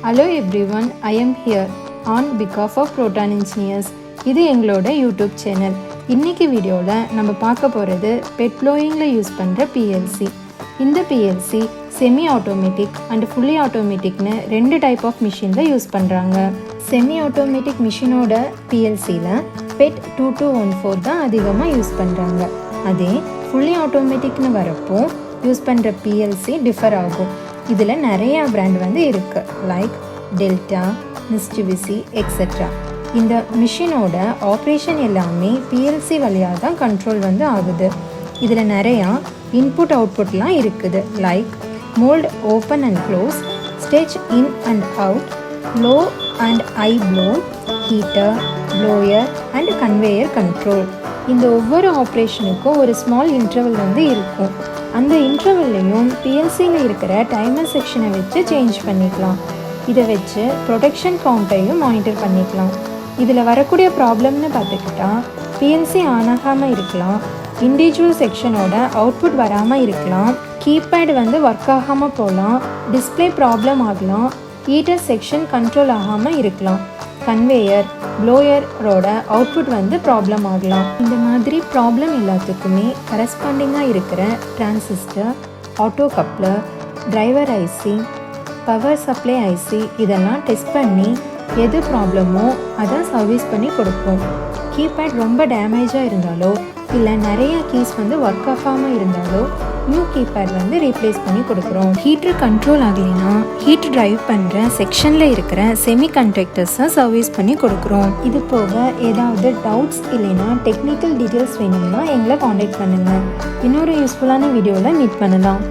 Hello everyone, I am here on behalf of Proton Engineers. இது எங்களோட YouTube channel. இன்னைக்கு வீடியோவில் நம்ம பார்க்க போகிறது பெட் ப்ளோயிங்கில் யூஸ் பண்ணுற PLC. இந்த PLC semi automatic and fully ஆட்டோமேட்டிக்னு ரெண்டு டைப் ஆஃப் மிஷினில் யூஸ் பண்ணுறாங்க. செமி ஆட்டோமேட்டிக் மிஷினோட PLCயில் PET 2214 தான் அதிகமாக யூஸ் பண்ணுறாங்க. அதே ஃபுல்லி ஆட்டோமேட்டிக்னு வரப்போ யூஸ் பண்ணுற PLC டிஃபர் ஆகும். இதில் நிறையா பிராண்ட் இருக்குது, லைக் டெல்டா, மிஸ்டிவிசி எக்ஸெட்ரா. இந்த மிஷினோட ஆப்ரேஷன் எல்லாமே PLC வழியாக தான் கண்ட்ரோல் ஆகுது. இதில் நிறையா இன்புட் அவுட்புட்லாம் இருக்குது, like mould open and close, stretch in and out, low and high blow, heater, blower and conveyor control. இந்த ஒவ்வொரு ஆப்ரேஷனுக்கும் ஒரு ஸ்மால் இன்டர்வல் இருக்கும். அந்த இன்டர்வல்லையும் PLCயில் இருக்கிற டைமர் செக்ஷனை வச்சு சேஞ்ச் பண்ணிக்கலாம். இதை வச்சு ப்ரொடக்ஷன் கவுண்ட்டையும் மானிட்டர் பண்ணிக்கலாம். இதில் வரக்கூடிய ப்ராப்ளம்னு பார்த்துக்கிட்டா PLC ஆன் ஆகாமல் இருக்கலாம், இண்டிவிஜுவல் செக்ஷனோட அவுட்புட் வராமல் இருக்கலாம், கீபேட் ஒர்க் ஆகாமல் போகலாம், டிஸ்பிளே ப்ராப்ளம் ஆகலாம், ஹீட்டர் செக்ஷன் கண்ட்ரோல் ஆகாமல் இருக்கலாம், கன்வேயர் ப்ளோயரோட அவுட்புட் ப்ராப்ளம் ஆகலாம். இந்த மாதிரி ப்ராப்ளம் எல்லாத்துக்குமே கரஸ்பாண்டிங்காக இருக்கிற transistor, optocoupler, driver IC, power supply IC இதெல்லாம் டெஸ்ட் பண்ணி எது ப்ராப்ளமோ அதை சர்வீஸ் பண்ணி கொடுப்போம். கீபேட் ரொம்ப டேமேஜாக இருந்தாலோ இல்லை நிறைய கீஸ் ஒர்க் ஆகாமல் இருந்தாலோ நியூ கீபேட் ரீப்ளேஸ் பண்ணி கொடுக்குறோம். ஹீட்டர் கண்ட்ரோல் ஆகலைன்னா ஹீட் டிரைவ் பண்ணுற செக்ஷனில் இருக்கிற செமி கண்டக்டர்ஸை சர்வீஸ் பண்ணி கொடுக்குறோம். இது போக ஏதாவது டவுட்ஸ் இல்லைன்னா டெக்னிக்கல் டீட்டெயில்ஸ் வேணும்னா எங்களை காண்டாக்ட் பண்ணுங்கள். இன்னொரு யூஸ்ஃபுல்லான வீடியோவில் மீட் பண்ணலாம்.